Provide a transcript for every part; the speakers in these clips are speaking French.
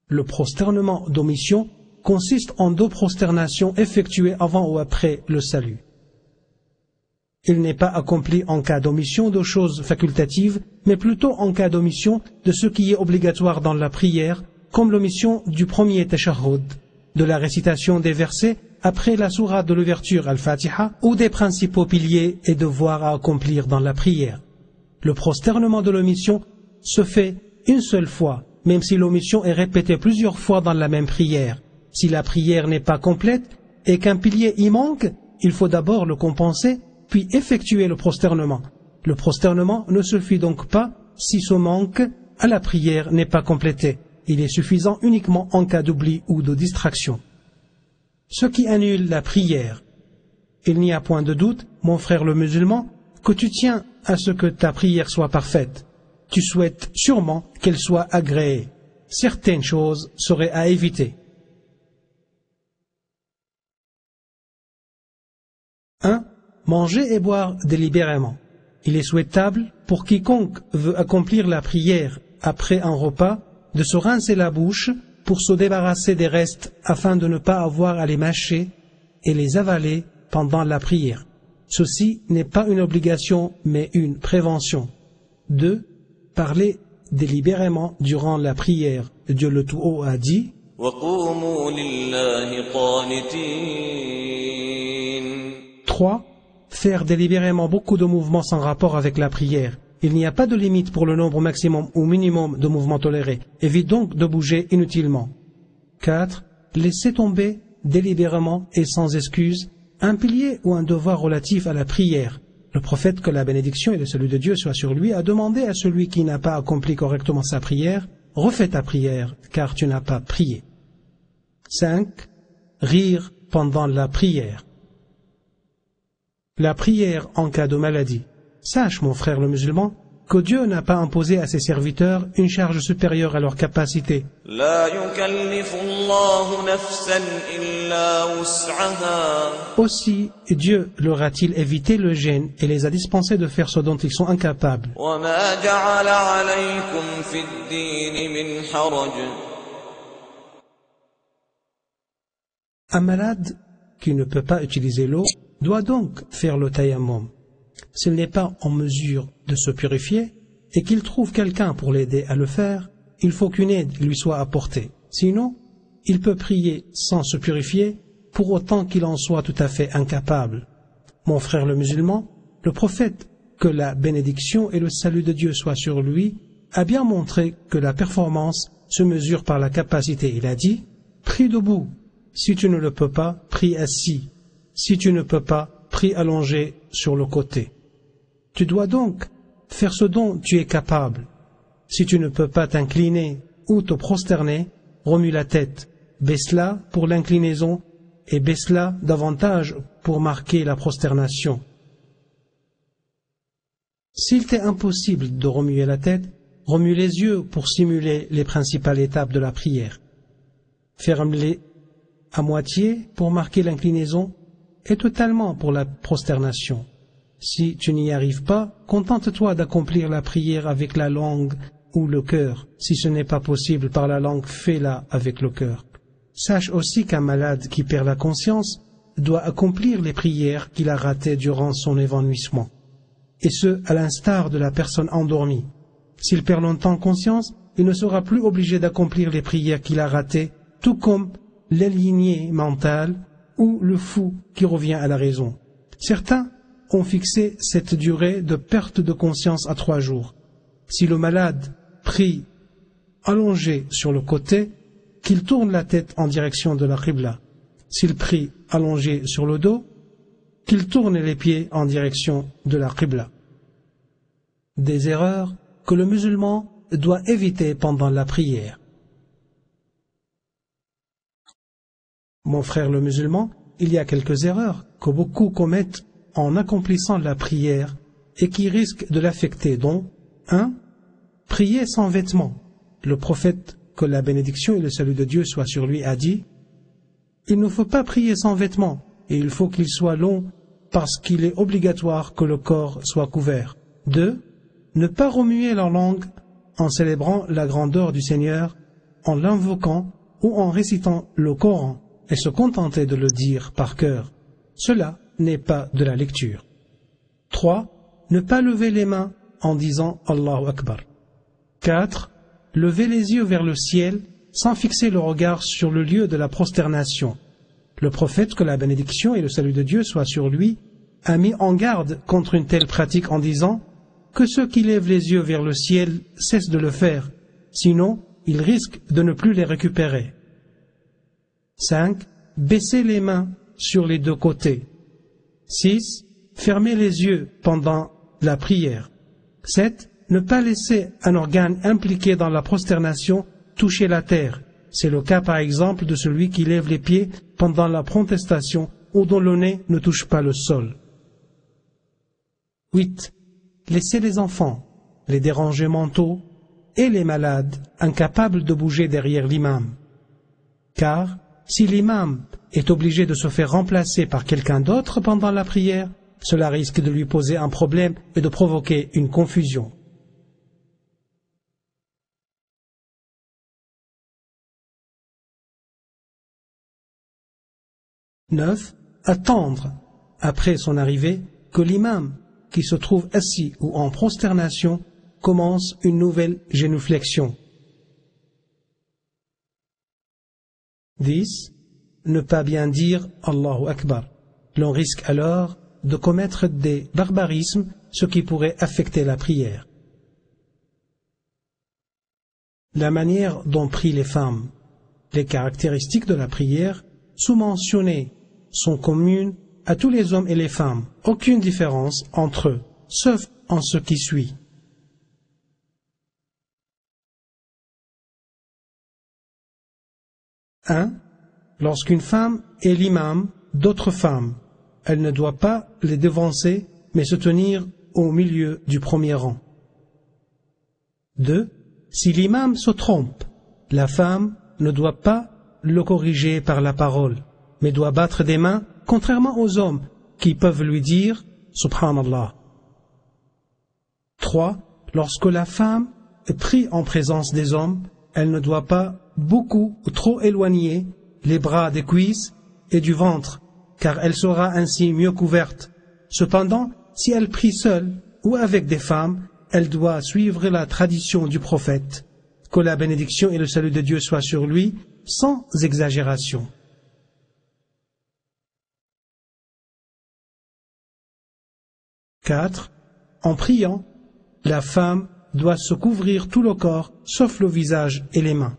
Le prosternement d'omission consiste en 2 prosternations effectuées avant ou après le salut. Il n'est pas accompli en cas d'omission de choses facultatives, mais plutôt en cas d'omission de ce qui est obligatoire dans la prière, comme l'omission du premier tashahhud, de la récitation des versets après la sourate de l'ouverture al-Fatiha ou des principaux piliers et devoirs à accomplir dans la prière. Le prosternement de l'omission se fait une seule fois, même si l'omission est répétée plusieurs fois dans la même prière. Si la prière n'est pas complète et qu'un pilier y manque, il faut d'abord le compenser, puis effectuer le prosternement. Le prosternement ne suffit donc pas si ce manque à la prière n'est pas complété. Il est suffisant uniquement en cas d'oubli ou de distraction. Ce qui annule la prière. Il n'y a point de doute, mon frère le musulman, que tu tiens à ce que ta prière soit parfaite. Tu souhaites sûrement qu'elle soit agréée. Certaines choses seraient à éviter. 1. Manger et boire délibérément. Il est souhaitable pour quiconque veut accomplir la prière après un repas de se rincer la bouche pour se débarrasser des restes afin de ne pas avoir à les mâcher et les avaler pendant la prière. Ceci n'est pas une obligation mais une prévention. 2. Parler délibérément durant la prière. Dieu le Tout-Haut a dit « وَقُومُوا لِلَّهِ قَانِتِينَ » 3. Faire délibérément beaucoup de mouvements sans rapport avec la prière. Il n'y a pas de limite pour le nombre maximum ou minimum de mouvements tolérés. Évite donc de bouger inutilement. 4. Laisser tomber délibérément et sans excuse un pilier ou un devoir relatif à la prière. Le prophète, que la bénédiction et le salut de Dieu soient sur lui, a demandé à celui qui n'a pas accompli correctement sa prière « Refais ta prière, car tu n'as pas prié. » 5. Rire pendant la prière. La prière en cas de maladie. Sache, mon frère le musulman, que Dieu n'a pas imposé à ses serviteurs une charge supérieure à leur capacité. لا يكلف الله نفسا إلا وسعها. Aussi, Dieu leur a-t-il évité le gêne et les a dispensés de faire ce dont ils sont incapables. وما جعل عليكم في الدين من حرج. Un malade qui ne peut pas utiliser l'eau doit donc faire le tayammum. S'il n'est pas en mesure de se purifier et qu'il trouve quelqu'un pour l'aider à le faire, il faut qu'une aide lui soit apportée. Sinon, il peut prier sans se purifier pour autant qu'il en soit tout à fait incapable. Mon frère le musulman, le prophète, que la bénédiction et le salut de Dieu soient sur lui, a bien montré que la performance se mesure par la capacité. Il a dit « Prie debout. Si tu ne le peux pas, prie assis. Si tu ne peux pas, prie allongé sur le côté. » Tu dois donc faire ce dont tu es capable. Si tu ne peux pas t'incliner ou te prosterner, remue la tête, baisse-la pour l'inclinaison et baisse-la davantage pour marquer la prosternation. S'il t'est impossible de remuer la tête, remue les yeux pour simuler les principales étapes de la prière. Ferme-les à moitié pour marquer l'inclinaison et totalement pour la prosternation. Si tu n'y arrives pas, contente-toi d'accomplir la prière avec la langue ou le cœur. Si ce n'est pas possible par la langue, fais-la avec le cœur. Sache aussi qu'un malade qui perd la conscience doit accomplir les prières qu'il a ratées durant son évanouissement. Et ce, à l'instar de la personne endormie. S'il perd longtemps conscience, il ne sera plus obligé d'accomplir les prières qu'il a ratées, tout comme l'aliéné mental ou le fou qui revient à la raison. Certains ont fixé cette durée de perte de conscience à 3 jours. Si le malade prie allongé sur le côté, qu'il tourne la tête en direction de la qibla. S'il prie allongé sur le dos, qu'il tourne les pieds en direction de la qibla. Des erreurs que le musulman doit éviter pendant la prière. Mon frère le musulman, il y a quelques erreurs que beaucoup commettent en accomplissant la prière et qui risquent de l'affecter, dont 1. Prier sans vêtements. Le prophète, que la bénédiction et le salut de Dieu soient sur lui, a dit « Il ne faut pas prier sans vêtements, et il faut qu'il soit long parce qu'il est obligatoire que le corps soit couvert. » 2. Ne pas remuer leur langue en célébrant la grandeur du Seigneur en l'invoquant ou en récitant le Coran et se contenter de le dire par cœur. Cela n'est pas de la lecture. 3. Ne pas lever les mains en disant Allahu Akbar. 4. Lever les yeux vers le ciel sans fixer le regard sur le lieu de la prosternation. Le prophète, que la bénédiction et le salut de Dieu soient sur lui, a mis en garde contre une telle pratique en disant que ceux qui lèvent les yeux vers le ciel cessent de le faire, sinon ils risquent de ne plus les récupérer. 5. Baisser les mains sur les deux côtés. 6. Fermer les yeux pendant la prière. 7. Ne pas laisser un organe impliqué dans la prosternation toucher la terre. C'est le cas par exemple de celui qui lève les pieds pendant la protestation ou dont le nez ne touche pas le sol. 8. Laisser les enfants, les dérangés mentaux et les malades incapables de bouger derrière l'imam. Car si l'imam est obligé de se faire remplacer par quelqu'un d'autre pendant la prière, cela risque de lui poser un problème et de provoquer une confusion. « 9. Attendre, après son arrivée, que l'imam, qui se trouve assis ou en prosternation, commence une nouvelle génuflexion. 10. Ne pas bien dire Allahu Akbar. L'on risque alors de commettre des barbarismes, ce qui pourrait affecter la prière. La manière dont prient les femmes. Les caractéristiques de la prière sous-mentionnées sont communes à tous les hommes et les femmes. Aucune différence entre eux, sauf en ce qui suit. 1. Lorsqu'une femme est l'imam d'autres femmes, elle ne doit pas les devancer, mais se tenir au milieu du premier rang. 2. Si l'imam se trompe, la femme ne doit pas le corriger par la parole, mais doit battre des mains, contrairement aux hommes qui peuvent lui dire « Subhanallah ». 3. Lorsque la femme est prise en présence des hommes, elle ne doit pas beaucoup ou trop éloigner les bras des cuisses et du ventre, car elle sera ainsi mieux couverte. Cependant, si elle prie seule ou avec des femmes, elle doit suivre la tradition du prophète, que la bénédiction et le salut de Dieu soient sur lui, sans exagération. « 4. En priant, la femme doit se couvrir tout le corps, sauf le visage et les mains.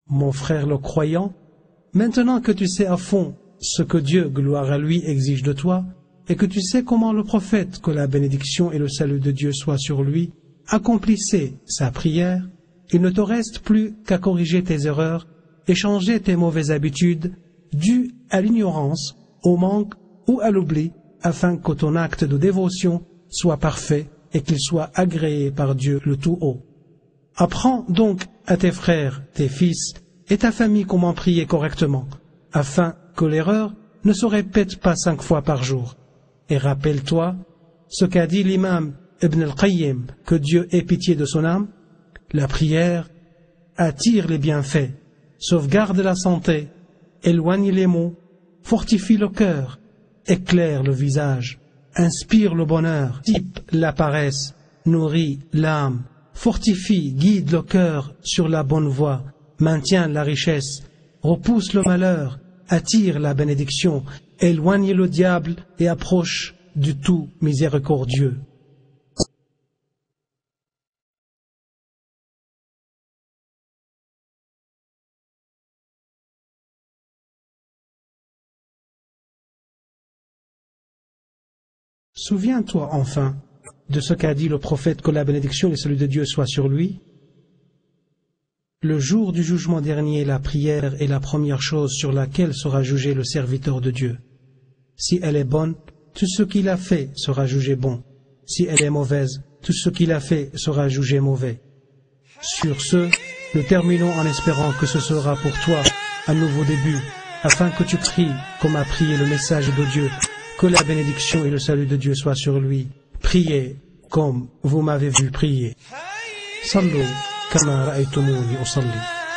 Mon frère le croyant, maintenant que tu sais à fond ce que Dieu, gloire à lui, exige de toi, et que tu sais comment le prophète, que la bénédiction et le salut de Dieu soient sur lui, accomplissait sa prière, il ne te reste plus qu'à corriger tes erreurs et changer tes mauvaises habitudes dues à l'ignorance, au manque ou à l'oubli, afin que ton acte de dévotion soit parfait et qu'il soit agréé par Dieu le Tout-Haut. Apprends donc à tes frères, tes fils et ta famille comment prier correctement, afin que l'erreur ne se répète pas 5 fois par jour. Et rappelle-toi ce qu'a dit l'imam Ibn al-Qayyim, que Dieu ait pitié de son âme. La prière attire les bienfaits, sauvegarde la santé, éloigne les maux, fortifie le cœur, éclaire le visage, inspire le bonheur, dissipe la paresse, nourrit l'âme, fortifie, guide le cœur sur la bonne voie, maintient la richesse, repousse le malheur, attire la bénédiction, éloigne le diable et approche du tout miséricordieux. Souviens-toi enfin de ce qu'a dit le prophète, que la bénédiction et le salut de Dieu soient sur lui. Le jour du jugement dernier, la prière est la première chose sur laquelle sera jugé le serviteur de Dieu. Si elle est bonne, tout ce qu'il a fait sera jugé bon. Si elle est mauvaise, tout ce qu'il a fait sera jugé mauvais. Sur ce, nous terminons en espérant que ce sera pour toi un nouveau début, afin que tu pries comme a prié le message de Dieu, que la bénédiction et le salut de Dieu soient sur lui. Priez comme vous m'avez vu prier. صلوا كما رأيتموني أصلي.